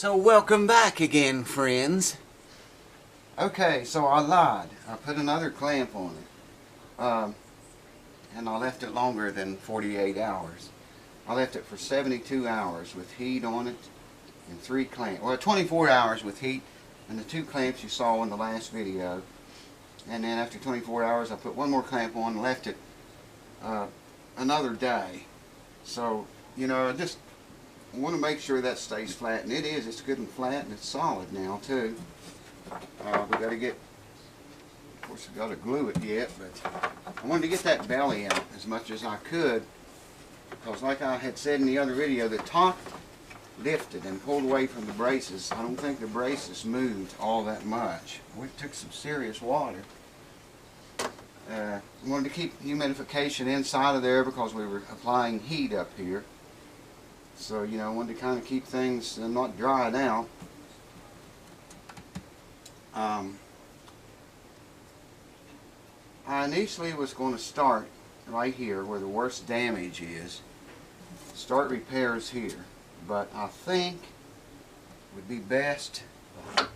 So welcome back again, friends. Okay, so I lied. I put another clamp on it. And I left it longer than 48 hours. I left it for 72 hours with heat on it and 3 clamps. Well, 24 hours with heat and the 2 clamps you saw in the last video. And then after 24 hours I put one more clamp on and left it another day. So, you know, I just want to make sure that stays flat, and it is. It's good and flat, and it's solid now too. We got to get, of course, we got to glue it yet, but I wanted to get that belly out as much as I could, because like I had said in the other video, the top lifted and pulled away from the braces. I don't think the braces moved all that much. We took some serious water. Wanted to keep humidification inside of there because we were applying heat up here. So, you know, I wanted to kind of keep things not dried out. I initially was going to start right here where the worst damage is. Start repairs here. But I think it would be best, there's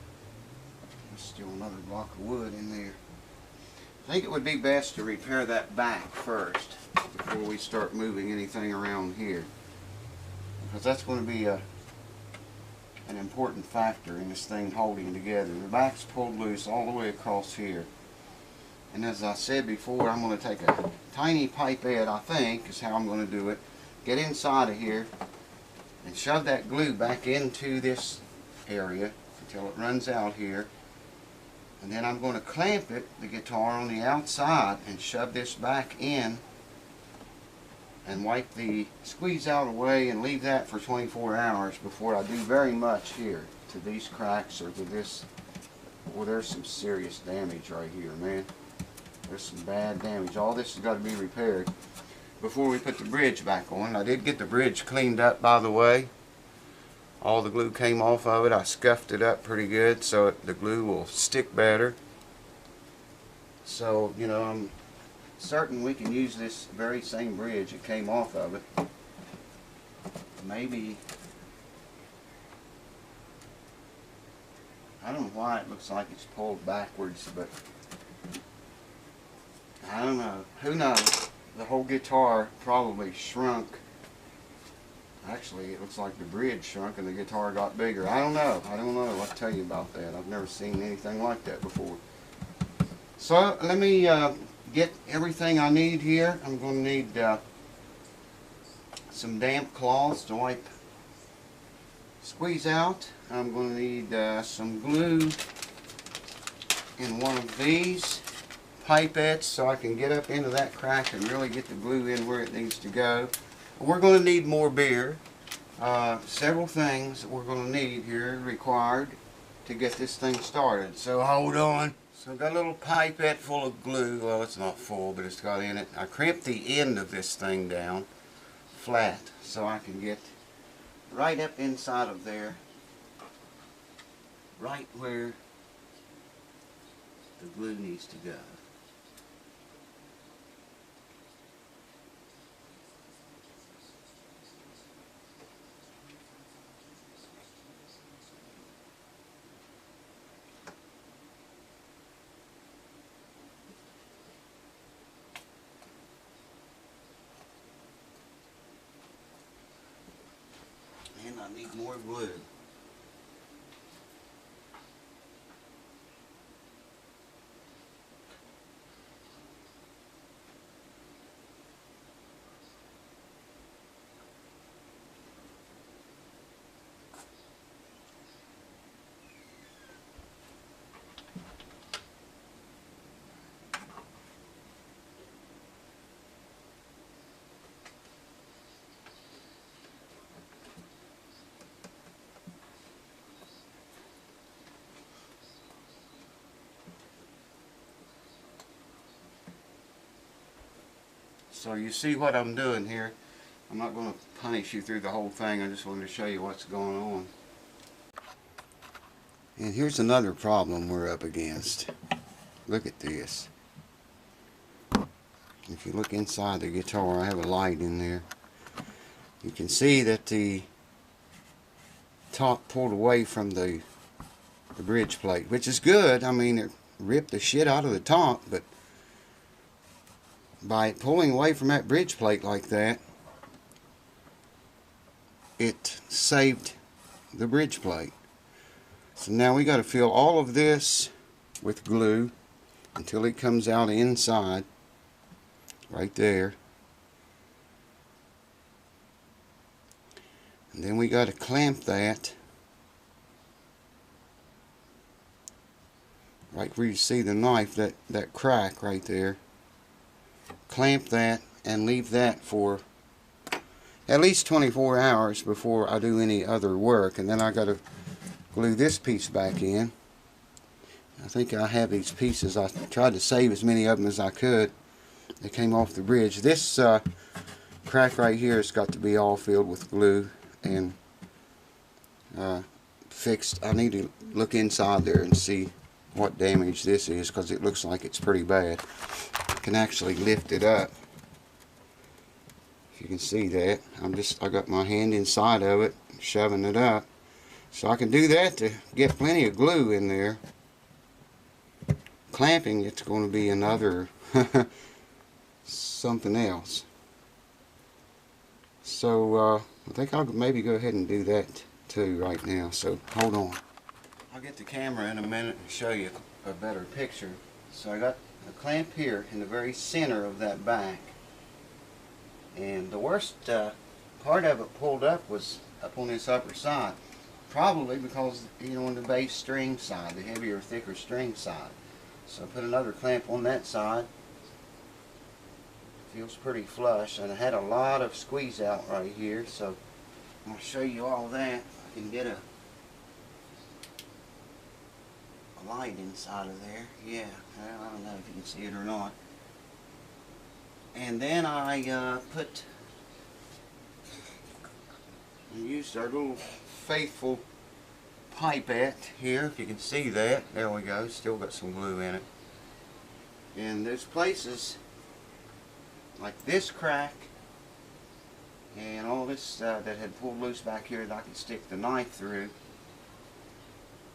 still another block of wood in there. I think it would be best to repair that back first before we start moving anything around here. Because that's going to be an important factor in this thing holding together. The back's pulled loose all the way across here. And as I said before, I'm going to take a tiny pipette, I think, is how I'm going to do it. Get inside of here and shove that glue back into this area until it runs out here. And then I'm going to clamp it, the guitar, on the outside and shove this back in and wipe the squeeze out away and leave that for 24 hours before I do very much here to these cracks or to this. Well, there's some serious damage right here, man. There's some bad damage. All this has got to be repaired before we put the bridge back on. I did get the bridge cleaned up, by the way. All the glue came off of it. I scuffed it up pretty good so the glue will stick better. So, you know, I'm certain we can use this very same bridge that came off of it. Maybe, I don't know why it looks like it's pulled backwards, but I don't know. Who knows? The whole guitar probably shrunk. Actually, it looks like the bridge shrunk and the guitar got bigger. I don't know. I don't know. I'll tell you about that. I've never seen anything like that before. So, let me get everything I need here. I'm going to need some damp cloths to wipe squeeze out. I'm going to need some glue in one of these pipettes so I can get up into that crack and really get the glue in where it needs to go. We're going to need more beer. Several things that we're going to need here required to get this thing started. So hold on. So I've got a little pipette full of glue. Well, it's not full, but it's got in it. I crimped the end of this thing down flat so I can get right up inside of there, right where the glue needs to go. I need more glue. So you see what I'm doing here. I'm not going to punish you through the whole thing. I just wanted to show you what's going on. And here's another problem we're up against. Look at this. If you look inside the guitar, I have a light in there. You can see that the top pulled away from the bridge plate, which is good. I mean, it ripped the shit out of the top, but by pulling away from that bridge plate like that, it saved the bridge plate. So now we got to fill all of this with glue until it comes out inside, right there. And then we got to clamp that right where you see the knife, that crack right there. Clamp that and leave that for at least 24 hours before I do any other work. And then I got to glue this piece back in. I think I have these pieces. I tried to save as many of them as I could. They came off the bridge. This crack right here has got to be all filled with glue and fixed. I need to look inside there and see what damage this is, because it looks like it's pretty bad. I can actually lift it up. If you can see that, I got my hand inside of it, shoving it up. So I can do that to get plenty of glue in there. Clamping, it's going to be another something else. So I think I'll maybe go ahead and do that too right now. So hold on. I'll get the camera in a minute and show you a better picture. So I got a clamp here in the very center of that back. And the worst part of it pulled up was up on this upper side. Probably because, you know, on the bass string side, the heavier, thicker string side. So I put another clamp on that side. Feels pretty flush, and I had a lot of squeeze out right here, so I'm going to show you all that. I can get a light inside of there. Yeah, I don't know if you can see it or not. And then I used our little faithful pipette here, if you can see that. There we go, still got some glue in it. And there's places like this crack and all this that had pulled loose back here that I could stick the knife through.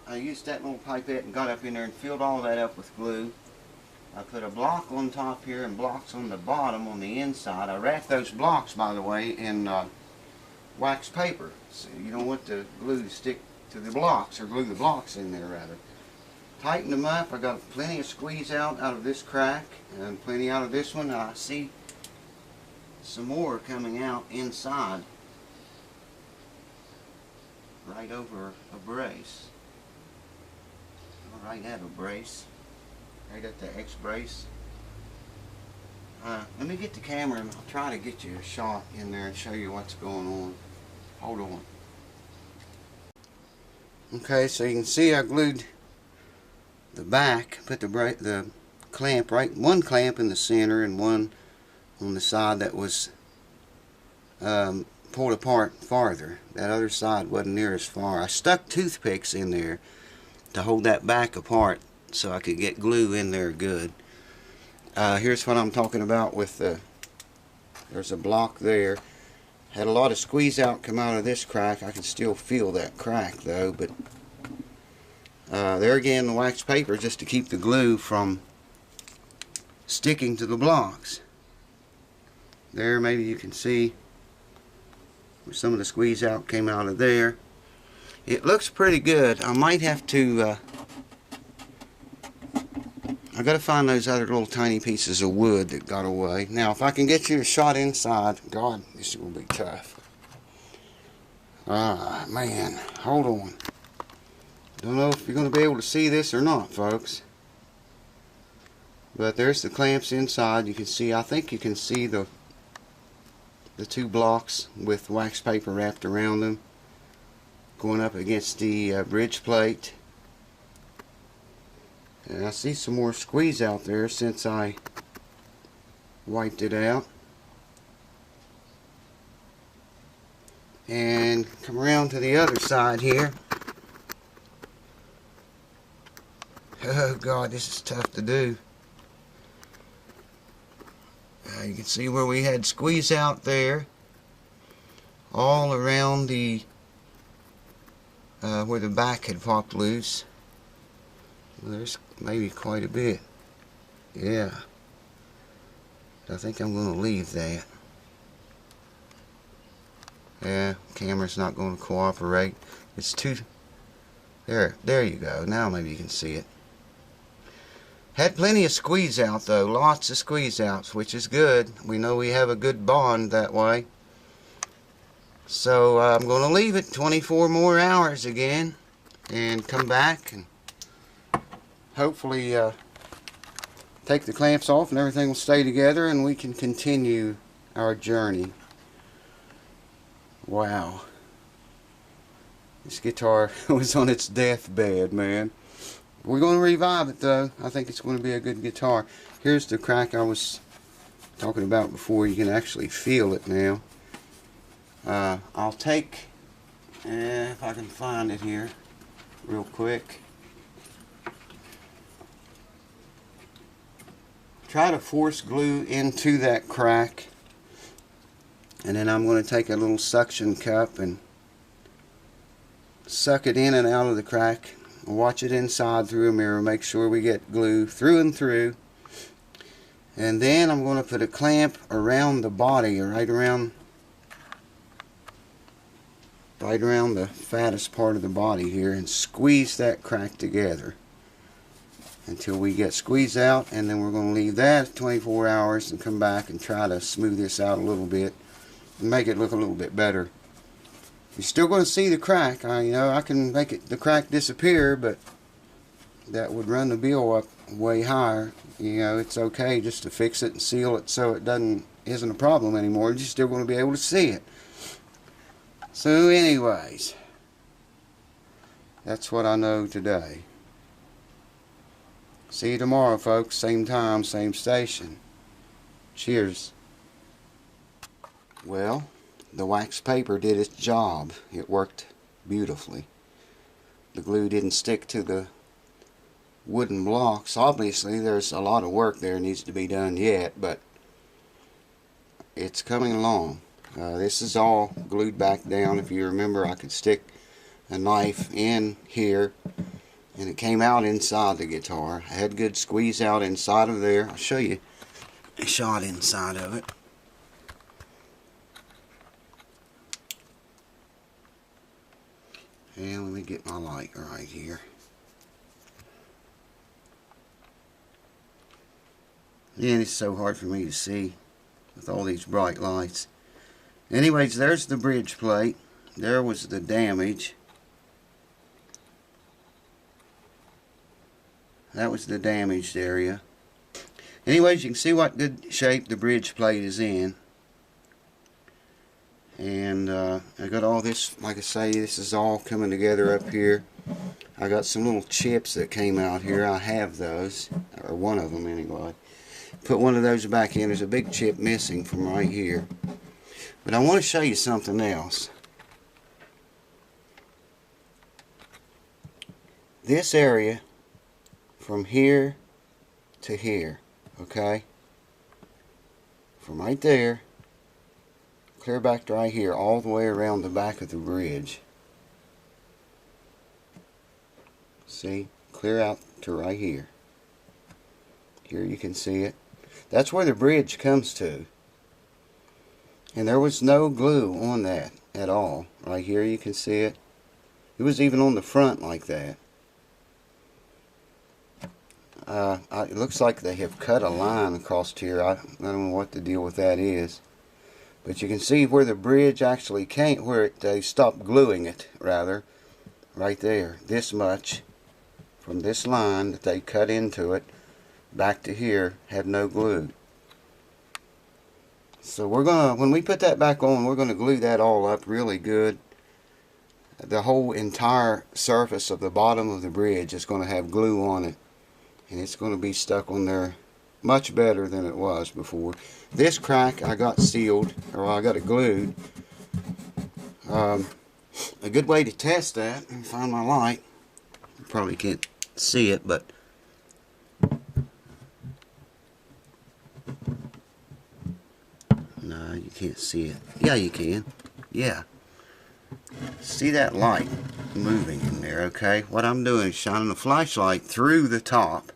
I used that little pipette and got up in there and filled all that up with glue. I put a block on top here and blocks on the bottom on the inside. I wrapped those blocks, by the way, in wax paper. So you don't want the glue to stick to the blocks, or glue the blocks in there rather. Tighten them up. I got plenty of squeeze out of this crack and plenty out of this one. And I see some more coming out inside right over a brace. Right at a brace. Right at the X brace. Let me get the camera and I'll try to get you a shot in there and show you what's going on. Hold on. Okay, so you can see I glued the back, put the clamp right, one clamp in the center and one on the side that was pulled apart farther. That other side wasn't near as far. I stuck toothpicks in there to hold that back apart so I could get glue in there good. Here's what I'm talking about with there's a block there. Had a lot of squeeze out come out of this crack. I can still feel that crack though, but there again, the wax paper just to keep the glue from sticking to the blocks. There, maybe you can see Some of the squeeze out came out of there. It looks pretty good. I might have to I gotta find those other little tiny pieces of wood that got away. Now if I can get you a shot inside, God, this is gonna be tough. Ah, man, hold on. Don't know if you're gonna be able to see this or not, folks. But there's the clamps inside. You can see, I think you can see the two blocks with wax paper wrapped around them, going up against the bridge plate. And I see some more squeeze out there since I wiped it out. And come around to the other side here. Oh God, this is tough to do. You can see where we had squeeze out there, all around the where the back had popped loose. Well, there's maybe quite a bit. Yeah, I think I'm going to leave that. Yeah, camera's not going to cooperate. It's too. There you go. Now maybe you can see it. Had plenty of squeeze out though, lots of squeeze outs, which is good. We know we have a good bond that way. So I'm going to leave it 24 more hours again and come back and hopefully take the clamps off and everything will stay together and we can continue our journey. Wow. This guitar was on its deathbed, man. We're going to revive it though. I think it's going to be a good guitar. Here's the crack I was talking about before. You can actually feel it now. I'll take, if I can find it here real quick. Try to force glue into that crack. And then I'm going to take a little suction cup and suck it in and out of the crack. Watch it inside through a mirror. Make sure we get glue through and through. And then I'm going to put a clamp around the body, right around the fattest part of the body here, and squeeze that crack together until we get squeezed out. And then we're going to leave that 24 hours and come back and try to smooth this out a little bit and make it look a little bit better. You're still going to see the crack. I can make the crack disappear, but that would run the bill up way higher. It's okay just to fix it and seal it so it isn't a problem anymore. You're still going to be able to see it. So anyways, that's what I know today. See you tomorrow, folks. Same time, same station. Cheers. Well, the wax paper did its job. It worked beautifully. The glue didn't stick to the wooden blocks. Obviously there's a lot of work there needs to be done yet, but it's coming along. This is all glued back down. If you remember, I could stick a knife in here and it came out inside the guitar. I had good squeeze out inside of there. I'll show you a shot inside of it. And let me get my light right here. And it's so hard for me to see with all these bright lights. Anyways, there's the bridge plate. There was the damage. That was the damaged area. Anyways, you can see what good shape the bridge plate is in. And I got all this, like I say, this is all coming together up here. I got some little chips that came out here. I have those, or one of them anyway. Put one of those back in. There's a big chip missing from right here. But I want to show you something else. This area from here to here, okay? From right there, clear back to right here, all the way around the back of the bridge. See? Clear out to right here. Here you can see it. That's where the bridge comes to. And there was no glue on that. at all. Right here you can see it. It was even on the front like that. It looks like they have cut a line across here. I don't know what the deal with that is. But you can see where the bridge actually came, where they stopped gluing it, rather. Right there. This much from this line that they cut into it back to here had no glue. So we're gonna, when we put that back on, we're gonna glue that all up really good. The whole entire surface of the bottom of the bridge is going to have glue on it, and it's going to be stuck on there much better than it was before. This crack I got sealed, or I got it glued. A good way to test that, and find my light, you probably can't see it, but no, you can't see it. Yeah, you can. Yeah. See that light moving in there, okay? What I'm doing is shining the flashlight through the top.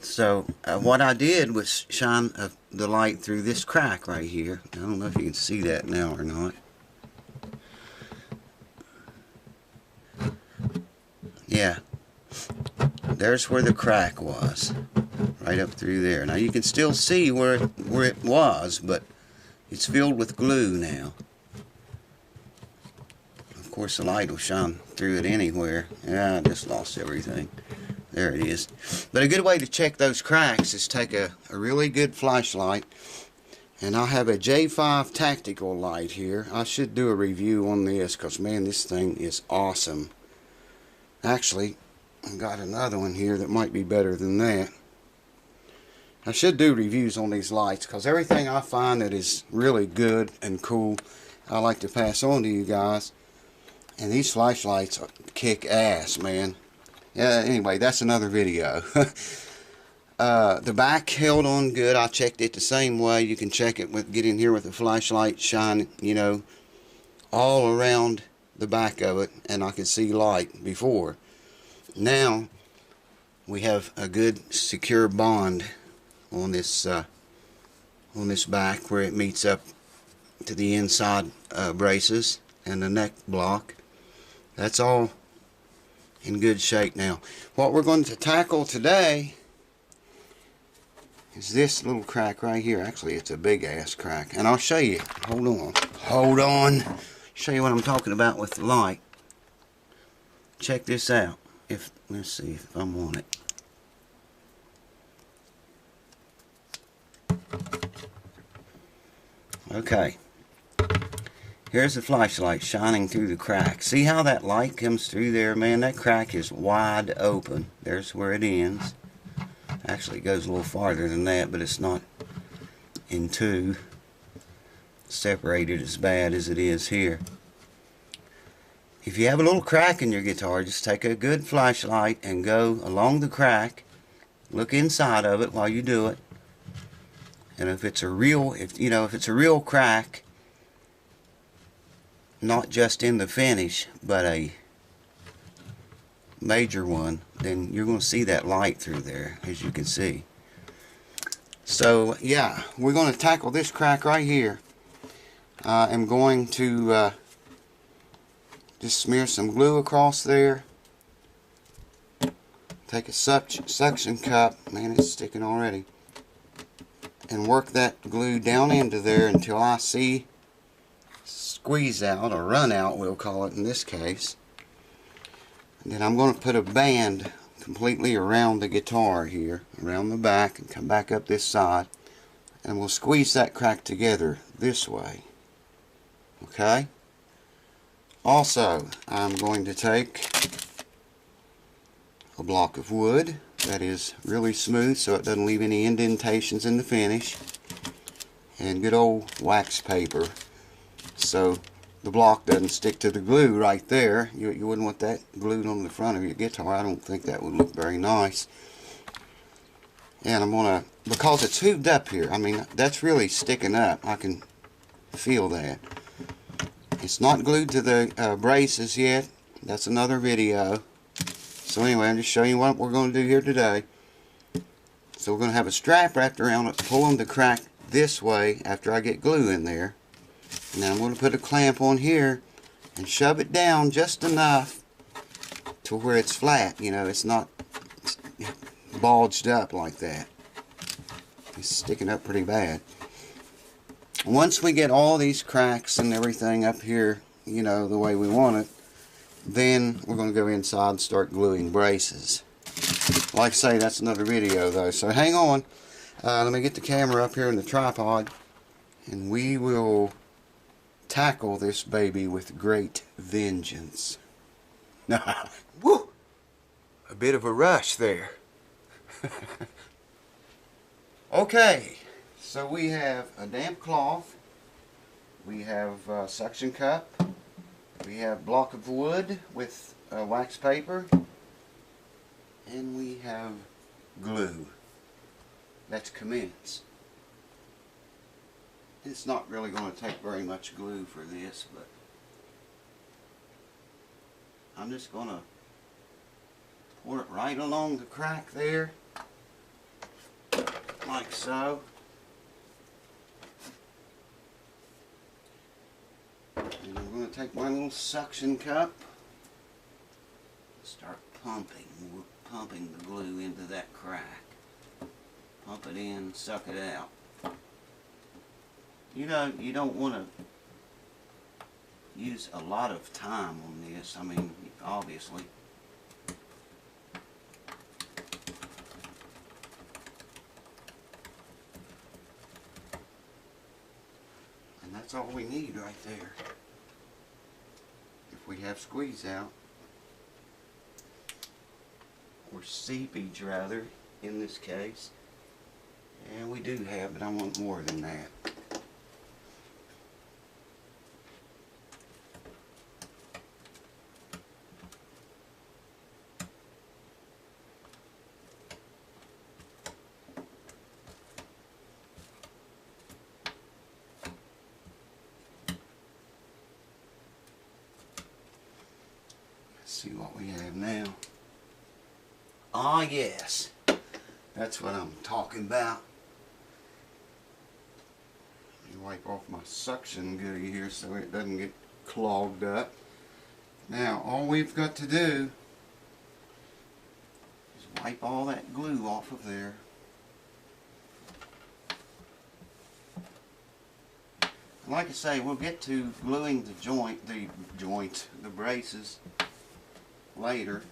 So what I did was shine the light through this crack right here. I don't know if you can see that now or not. Yeah. There's where the crack was. Right up through there. Now you can still see where it was, but it's filled with glue now. Of course the light will shine through it anywhere. Yeah, I just lost everything. There it is. But a good way to check those cracks is take a really good flashlight. And I have a J5 tactical light here. I should do a review on this because, man, this thing is awesome. Actually, I've got another one here that might be better than that. I should do reviews on these lights because everything I find that is really good and cool, I like to pass on to you guys. And these flashlights kick ass, man. Yeah, anyway, that's another video. The back held on good. I checked it the same way. You can check it with, get in here with a flashlight, shine, you know, all around the back of it, and I could see light before. Now we have a good secure bond on this back where it meets up to the inside braces and the neck block. That's all in good shape now. What we're going to tackle today is this little crack right here. Actually, it's a big ass crack, and I'll show you. Hold on. Show you what I'm talking about with the light. Check this out. Let's see if I'm on it. Okay. Here's the flashlight shining through the crack. See how that light comes through there, man? That crack is wide open. There's where it ends. Actually, it goes a little farther than that, but it's not in two, separated as bad as it is here. If you have a little crack in your guitar, just take a good flashlight and go along the crack. Look inside of it while you do it. And if it's a real, if it's a real crack, not just in the finish, but a major one, then you're going to see that light through there, as you can see. So yeah, we're going to tackle this crack right here. I'm going to just smear some glue across there. Take a suction cup, man, it's sticking already, and work that glue down into there until I see squeeze out, or run out we'll call it in this case. And then I'm going to put a band completely around the guitar here, around the back, and come back up this side, and we'll squeeze that crack together this way. Okay? Also, I'm going to take a block of wood that is really smooth so it doesn't leave any indentations in the finish, and good old wax paper so the block doesn't stick to the glue right there. You wouldn't want that glued on the front of your guitar. I don't think that would look very nice. And I'm going to, because it's hooped up here, I mean, that's really sticking up. I can feel that. It's not glued to the braces yet. That's another video. So anyway, I'm just showing you what we're going to do here today. So we're going to have a strap wrapped around it, pulling the crack this way after I get glue in there. Now I'm going to put a clamp on here and shove it down just enough to where it's flat. You know, it's not bulged up like that. It's sticking up pretty bad. Once we get all these cracks and everything up here, you know, the way we want it, then we're going to go inside and start gluing braces. Like I say, that's another video though, so hang on. Let me get the camera up here in the tripod, and we will tackle this baby with great vengeance. Woo! A bit of a rush there. Okay, so we have a damp cloth, we have a suction cup, we have block of wood with wax paper, and we have glue. Let's commence. It's not really going to take very much glue for this, but I'm just going to pour it right along the crack there, like so. And I'm going to take my little suction cup, start pumping the glue into that crack. Pump it in, suck it out. You know, you don't want to use a lot of time on this. I mean, obviously. And that's all we need right there. If we have squeeze out, or seepage rather, in this case. And we do have, but I want more than that. Let's see what we have now. Ah, yes. That's what I'm talking about. Let me wipe off my suction goodie here so it doesn't get clogged up. Now, all we've got to do is wipe all that glue off of there. And like I say, we'll get to gluing the braces later.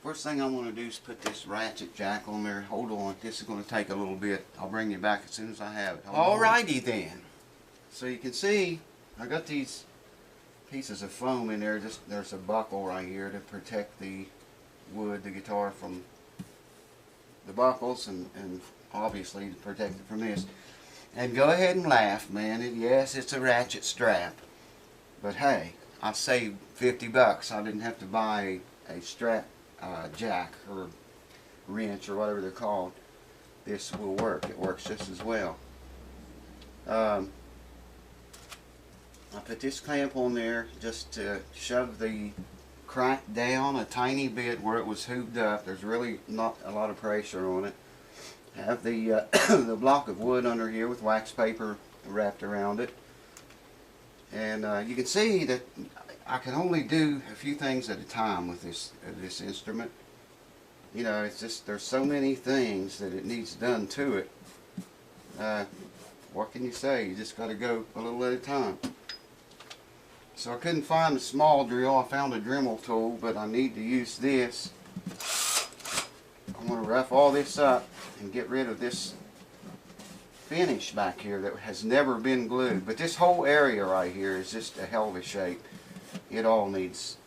First thing I want to do is put this ratchet jack on there. Hold on, this is going to take a little bit. I'll bring you back as soon as I have it. Alrighty then. So you can see I got these pieces of foam in there. There's a buckle right here to protect the wood, the guitar, from the buckles, and obviously to protect it from this. And go ahead and laugh, man. Yes, it's a ratchet strap. But hey, I saved 50 bucks. I didn't have to buy a strap jack or wrench or whatever they're called. This will work. It works just as well. I put this clamp on there just to shove the crack down a tiny bit where it was hooped up. There's really not a lot of pressure on it. Have the the block of wood under here with wax paper wrapped around it. And you can see that I can only do a few things at a time with this instrument. You know, it's just, there's so many things that it needs done to it. What can you say? You just got to go a little at a time. So I couldn't find a small drill. I found a Dremel tool, but I need to use this. I'm going to rough all this up and get rid of this finish back here that has never been glued. But this whole area right here is just a hell of a shape. It all needs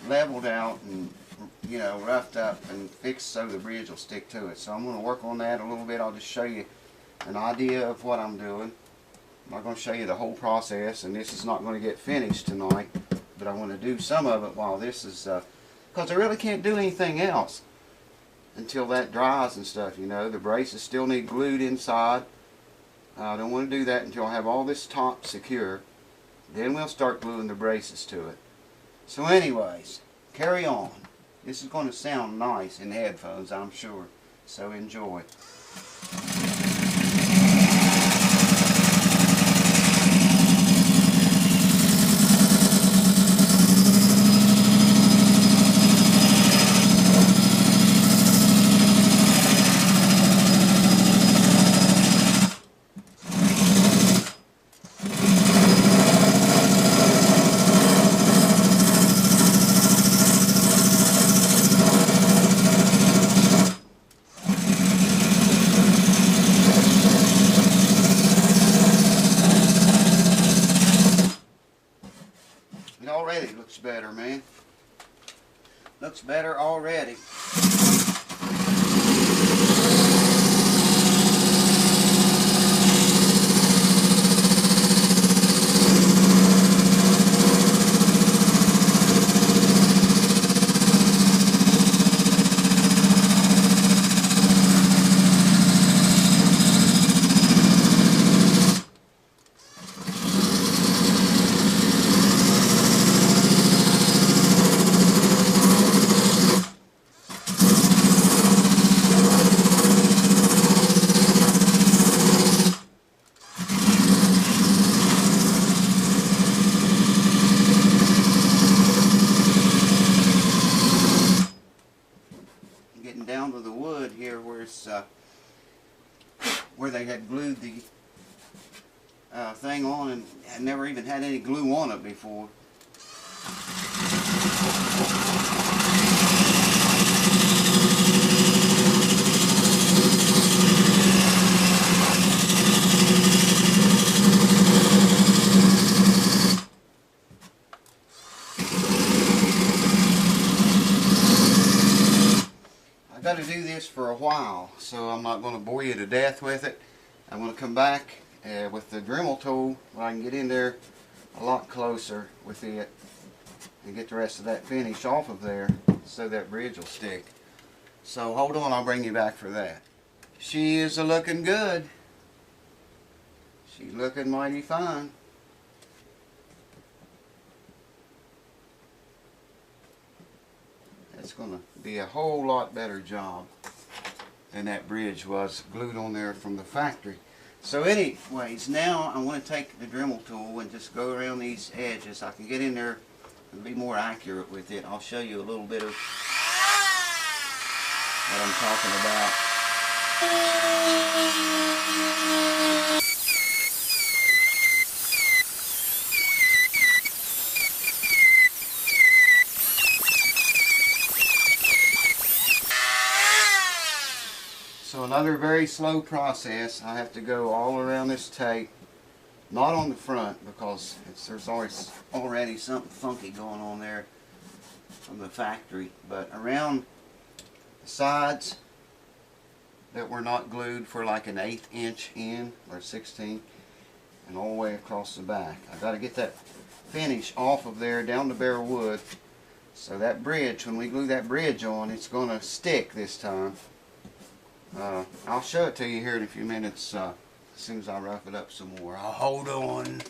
leveled out and, you know, roughed up and fixed so the bridge will stick to it. So I'm going to work on that a little bit. I'll just show you an idea of what I'm doing. I'm not going to show you the whole process, and this is not going to get finished tonight, but I want to do some of it while this is, because I really can't do anything else until that dries and stuff, you know. The braces still need glued inside. I don't want to do that until I have all this top secure. Then we'll start gluing the braces to it. So anyways, carry on. This is going to sound nice in headphones, I'm sure. So enjoy. It already looks better, man. Looks better already. Getting down to the wood here where it's where they had glued the thing on and had never even had any glue on it before. I've got to do this for a while, so I'm not going to bore you to death with it. I'm going to come back with the Dremel tool where I can get in there a lot closer with it and get the rest of that finish off of there so that bridge will stick. So hold on, I'll bring you back for that. She is looking good. She's looking mighty fine. It's going to be a whole lot better job than that bridge was glued on there from the factory. So anyways, now I want to take the Dremel tool and just go around these edges. I can get in there and be more accurate with it. I'll show you a little bit of what I'm talking about. So another very slow process. I have to go all around this tape, not on the front because there's always already something funky going on there from the factory, but around the sides that were not glued for like an 1/8 inch in or 16, and all the way across the back. I've got to get that finish off of there down to bare wood, so that bridge, when we glue that bridge on, it's going to stick this time. I'll show it to you here in a few minutes as soon as I rough it up some more. I'll hold on.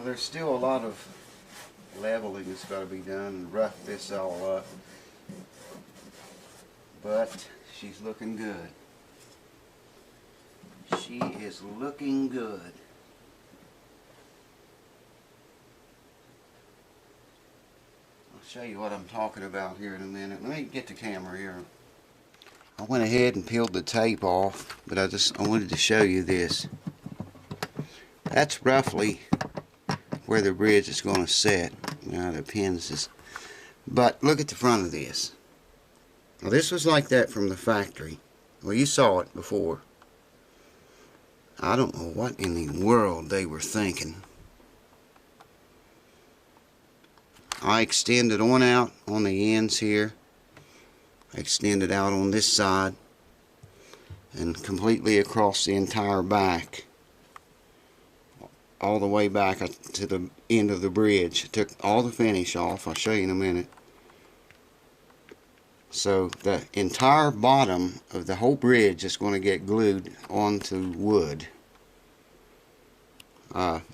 There's still a lot of leveling that's got to be done and rough this all up, but she's looking good. She is looking good. I'll show you what I'm talking about here in a minute. Let me get the camera here. I went ahead and peeled the tape off, but I wanted to show you this. That's roughly where the bridge is going to set. Now the pins is, but look at the front of this. Now this was like that from the factory. Well, you saw it before. I don't know what in the world they were thinking. I extended on out on the ends here. I extended out on this side and completely across the entire back, all the way back to the end of the bridge. Took all the finish off. I'll show you in a minute. So the entire bottom of the whole bridge is going to get glued onto wood.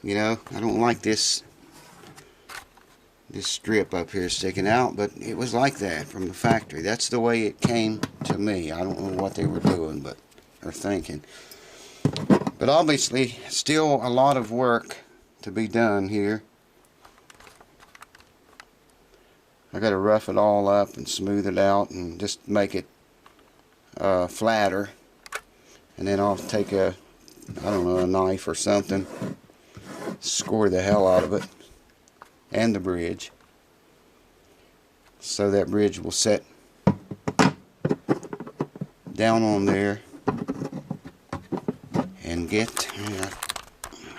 You know, I don't like this strip up here sticking out, but it was like that from the factory. That's the way it came to me. I don't know what they were doing or thinking. But obviously still a lot of work to be done here. I got to rough it all up and smooth it out and just make it flatter, and then I'll take a, I don't know, a knife or something, score the hell out of it and the bridge, so that bridge will set down on there and get,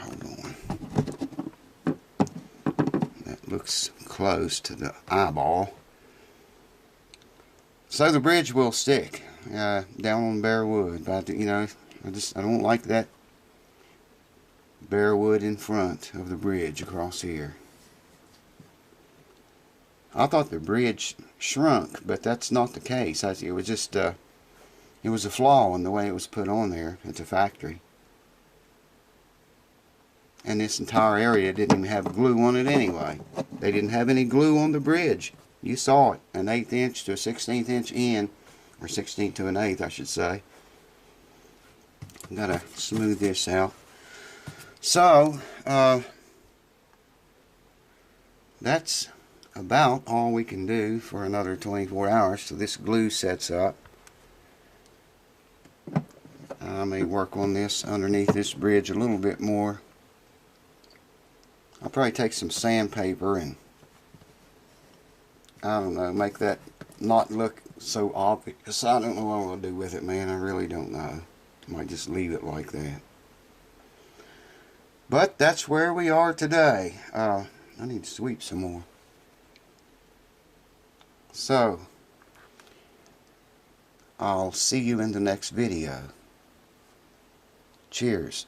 hold on, that looks close to the eyeball. So the bridge will stick down on bare wood, but you know, I don't like that bare wood in front of the bridge across here. I thought the bridge shrunk, but that's not the case. It was just it was a flaw in the way it was put on there at the factory. And this entire area didn't even have glue on it anyway. They didn't have any glue on the bridge. You saw it, an 1/8 inch to a 1/16 inch in, or 1/16 to an 1/8, I should say. Gotta smooth this out. So that's about all we can do for another 24 hours so this glue sets up. I may work on this underneath this bridge a little bit more. I'll probably take some sandpaper and, I don't know, make that not look so obvious. I don't know what I'm going to do with it, man. I really don't know. I might just leave it like that. But that's where we are today. I need to sweep some more. So, I'll see you in the next video. Cheers.